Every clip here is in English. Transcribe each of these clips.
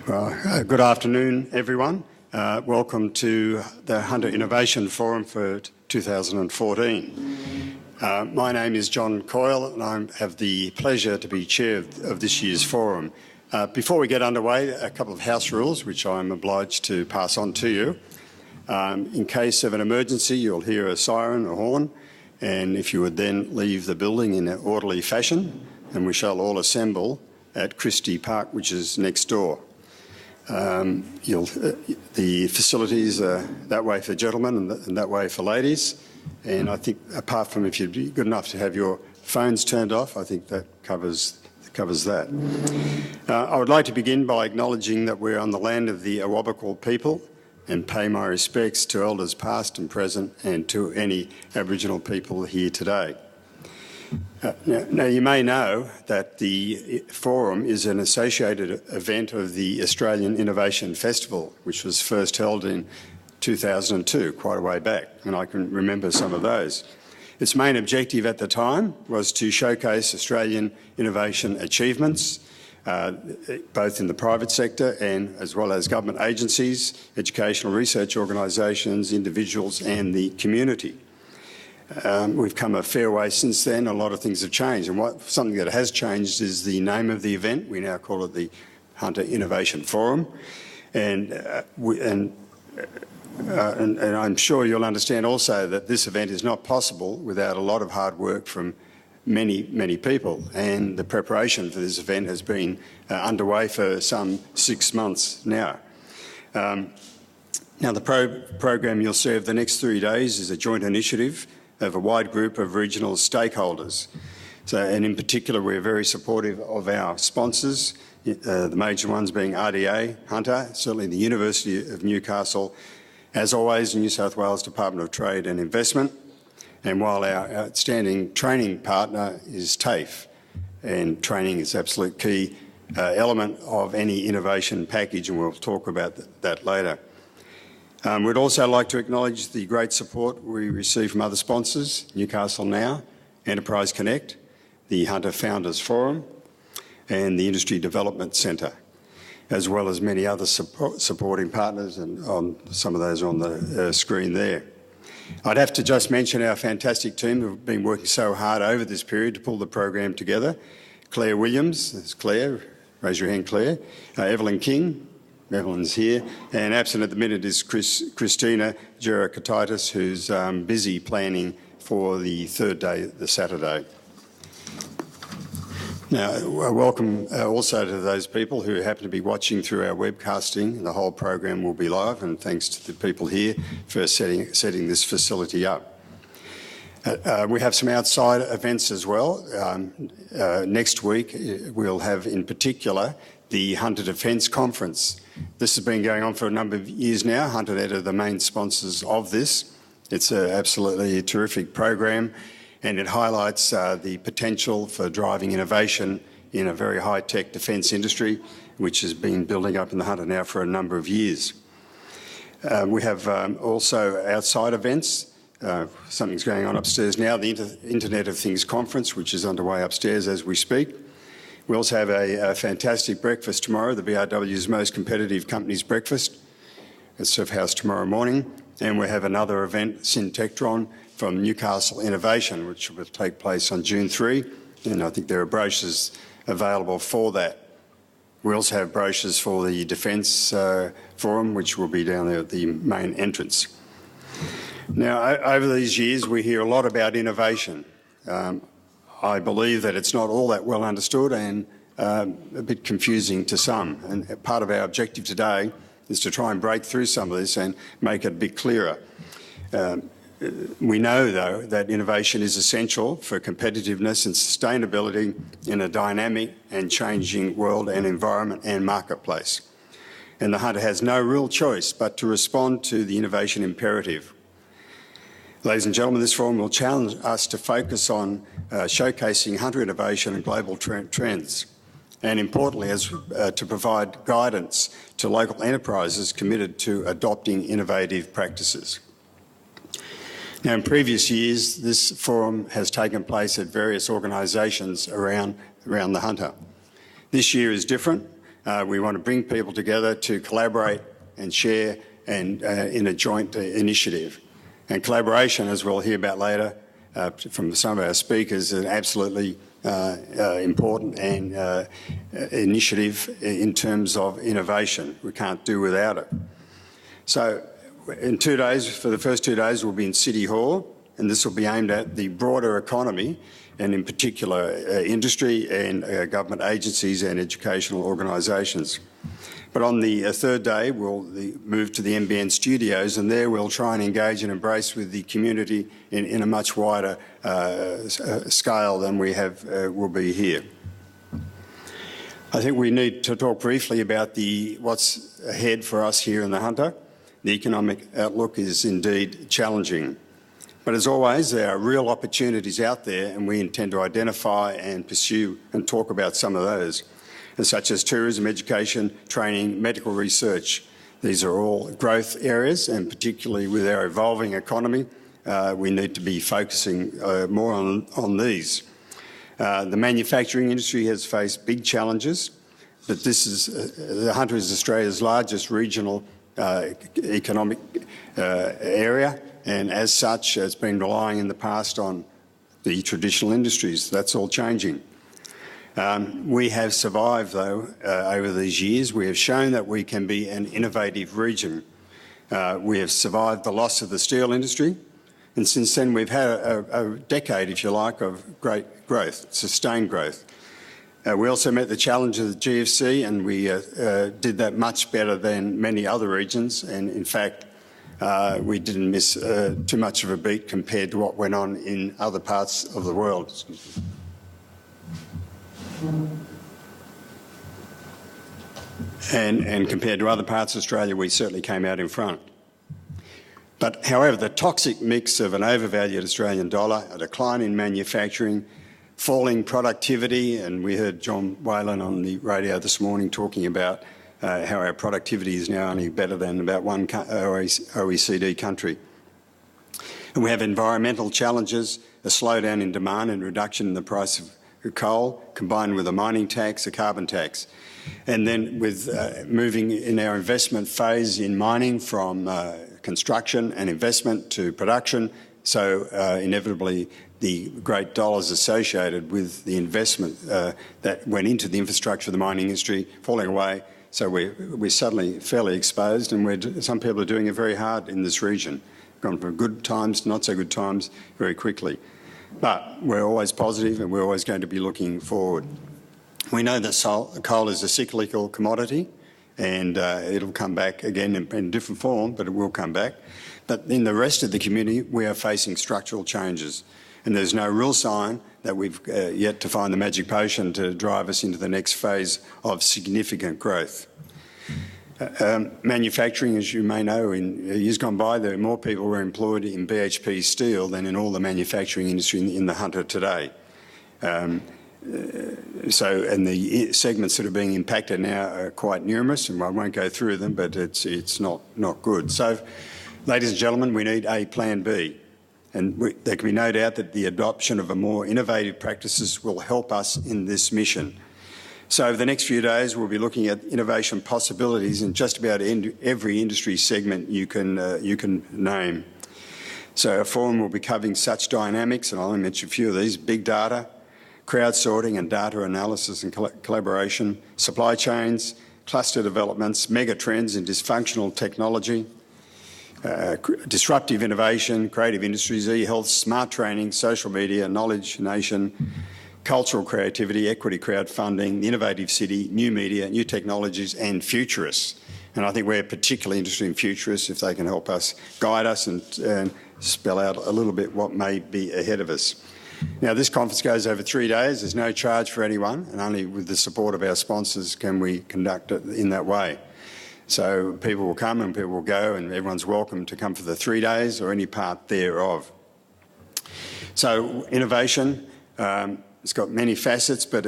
Good afternoon, everyone. Welcome to the Hunter Innovation Forum for 2014. My name is John Coyle and I have the pleasure to be chair of this year's forum. Before we get underway, a couple of house rules which I'm obliged to pass on to you. In case of an emergency, you'll hear a siren or horn, and if you would then leave the building in an orderly fashion, and we shall all assemble at Christie Park, which is next door. The facilities are that way for gentlemen and that way for ladies. And I think, apart from if you'd be good enough to have your phones turned off, I think that covers that. I would like to begin by acknowledging that we're on the land of the Awabakal people and pay my respects to elders past and present and to any Aboriginal people here today. Now, you may know that the forum is an associated event of the Australian Innovation Festival, which was first held in 2002, quite a way back, and I can remember some of those. Its main objective at the time was to showcase Australian innovation achievements, both in the private sector and as well as government agencies, educational research organisations, individuals and the community. We've come a fair way since then. A lot of things have changed, and something that has changed is the name of the event. We now call it the Hunter Innovation Forum, and I'm sure you'll understand also that this event is not possible without a lot of hard work from many people, and the preparation for this event has been underway for some 6 months now. Now, the program you'll see over the next 3 days is a joint initiative of a wide group of regional stakeholders. And in particular, we're very supportive of our sponsors, the major ones being RDA, Hunter, certainly the University of Newcastle, as always, the New South Wales Department of Trade and Investment, and while our outstanding training partner is TAFE, and training is an absolute key element of any innovation package, and we'll talk about that later. We'd also like to acknowledge the great support we receive from other sponsors, Newcastle Now, Enterprise Connect, the Hunter Founders Forum and the Industry Development Centre, as well as many other supporting partners, and some of those on the screen there. I'd have to just mention our fantastic team who've been working so hard over this period to pull the program together. Claire Williams, that's Claire, raise your hand Claire, Evelyn King, Evelyn's here, and absent at the minute is Christina Gerakatitis, who's busy planning for the third day, the Saturday. Now, welcome also to those people who happen to be watching through our webcasting. The whole program will be live, and thanks to the people here for setting this facility up. We have some outside events as well. Next week, we'll have in particular the Hunter Defence Conference. This has been going on for a number of years now. Hunter are the main sponsors of this. It's absolutely a terrific program, and it highlights the potential for driving innovation in a very high-tech defence industry, which has been building up in the Hunter now for a number of years. We have also outside events. Something's going on upstairs now, the Internet of Things Conference, which is underway upstairs as we speak. We also have a fantastic breakfast tomorrow, the BRW's most competitive companies breakfast at Surf House tomorrow morning. And we have another event, Syntectron, from Newcastle Innovation, which will take place on June 3. And I think there are brochures available for that. We also have brochures for the Defence Forum, which will be down there at the main entrance. Now, over these years, we hear a lot about innovation. I believe that it's not all that well understood and a bit confusing to some. And part of our objective today is to try and break through some of this and make it a bit clearer. We know, though, that innovation is essential for competitiveness and sustainability in a dynamic and changing world and environment and marketplace. And the Hunter has no real choice but to respond to the innovation imperative. Ladies and gentlemen, this forum will challenge us to focus on showcasing Hunter innovation and global trends, and importantly, to provide guidance to local enterprises committed to adopting innovative practices. Now, in previous years, this forum has taken place at various organisations around the Hunter. This year is different. We want to bring people together to collaborate and share and in a joint initiative. And collaboration, as we'll hear about later from some of our speakers, is absolutely important and initiative in terms of innovation. We can't do without it. So in 2 days, for the first 2 days, we'll be in City Hall, and this will be aimed at the broader economy and in particular industry and government agencies and educational organisations. But on the third day, we'll move to the NBN studios, and there we'll try and engage and embrace with the community in a much wider scale than we have will be here. I think we need to talk briefly about what's ahead for us here in the Hunter. The economic outlook is indeed challenging. But as always, there are real opportunities out there, and we intend to identify and pursue and talk about some of those, such as tourism, education, training, medical research. These are all growth areas, and particularly with our evolving economy, we need to be focusing more on these. The manufacturing industry has faced big challenges, but the Hunter is Australia's largest regional economic area, and as such has been relying in the past on the traditional industries. That's all changing. We have survived, though, over these years. We have shown that we can be an innovative region. We have survived the loss of the steel industry, and since then we've had a decade, if you like, of great growth, sustained growth. We also met the challenge of the GFC, and we did that much better than many other regions, and in fact we didn't miss too much of a beat compared to what went on in other parts of the world. And compared to other parts of Australia, we certainly came out in front. But however, the toxic mix of an overvalued Australian dollar, a decline in manufacturing, falling productivity, and we heard John Whalen on the radio this morning talking about how our productivity is now only better than about one OECD country. And we have environmental challenges, a slowdown in demand and reduction in the price of coal, combined with a mining tax, a carbon tax. And then with moving in our investment phase in mining from construction and investment to production, so inevitably the great dollars associated with the investment that went into the infrastructure of the mining industry falling away. So we're suddenly fairly exposed, and some people are doing it very hard in this region. Gone from good times to not so good times very quickly. But we're always positive, and we're always going to be looking forward. We know that coal is a cyclical commodity, and it'll come back again in different form, but it will come back. But in the rest of the community, we are facing structural changes, and there's no real sign that we've yet to find the magic potion to drive us into the next phase of significant growth. Manufacturing, as you may know, in years gone by, there are more people were employed in BHP steel than in all the manufacturing industry in the Hunter today. And the segments that are being impacted now are quite numerous, and I won't go through them, but it's not good. So, ladies and gentlemen, we need a plan B. And there can be no doubt that the adoption of a more innovative practices will help us in this mission. So over the next few days, we'll be looking at innovation possibilities in just about every industry segment you can name. So our forum will be covering such dynamics, and I'll only mention a few of these: big data, crowdsourcing and data analysis and collaboration, supply chains, cluster developments, mega trends in dysfunctional technology, disruptive innovation, creative industries, e-health, smart training, social media, knowledge nation, cultural creativity, equity crowdfunding, the innovative city, new media, new technologies, and futurists. And I think we're particularly interested in futurists if they can help us, guide us and spell out a little bit what may be ahead of us. Now, this conference goes over 3 days. There's no charge for anyone, and only with the support of our sponsors can we conduct it in that way. So people will come and people will go, and everyone's welcome to come for the 3 days or any part thereof. So innovation, it's got many facets, but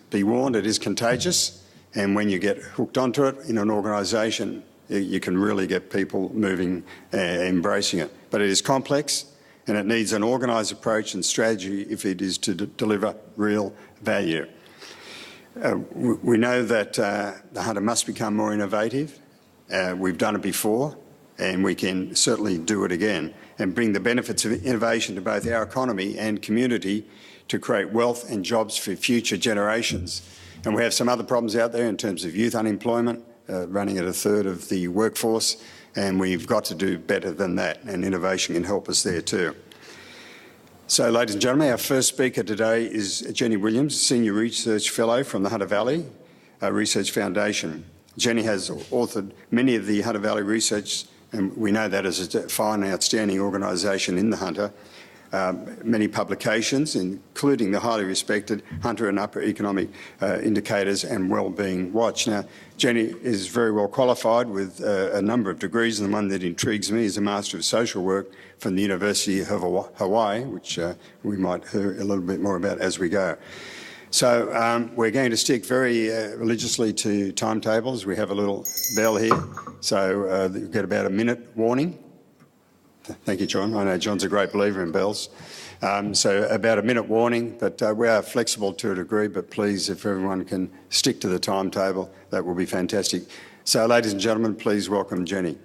be warned, it is contagious. And when you get hooked onto it in an organisation, you can really get people moving, embracing it. But it is complex, and it needs an organised approach and strategy if it is to deliver real value. We know that the hunter must become more innovative. We've done it before, and we can certainly do it again and bring the benefits of innovation to both our economy and community to create wealth and jobs for future generations. And we have some other problems out there in terms of youth unemployment, running at a third of the workforce, and we've got to do better than that, and innovation can help us there too. So, ladies and gentlemen, our first speaker today is Jenny Williams, Senior Research Fellow from the Hunter Valley Research Foundation. Jenny has authored many of the Hunter Valley research, and we know that as a fine and outstanding organisation in the Hunter, many publications, including the highly respected Hunter and Upper Economic Indicators and Wellbeing Watch. Now, Jenny is very well qualified with a number of degrees, and the one that intrigues me is a Master of Social Work from the University of Hawaii, which we might hear a little bit more about as we go. So we're going to stick very religiously to timetables. We have a little bell here, so you get about a minute warning. Thank you, John. I know John's a great believer in bells. So about a minute warning, but we are flexible to a degree, but please, if everyone can stick to the timetable, that will be fantastic. So, ladies and gentlemen, please welcome Jenny.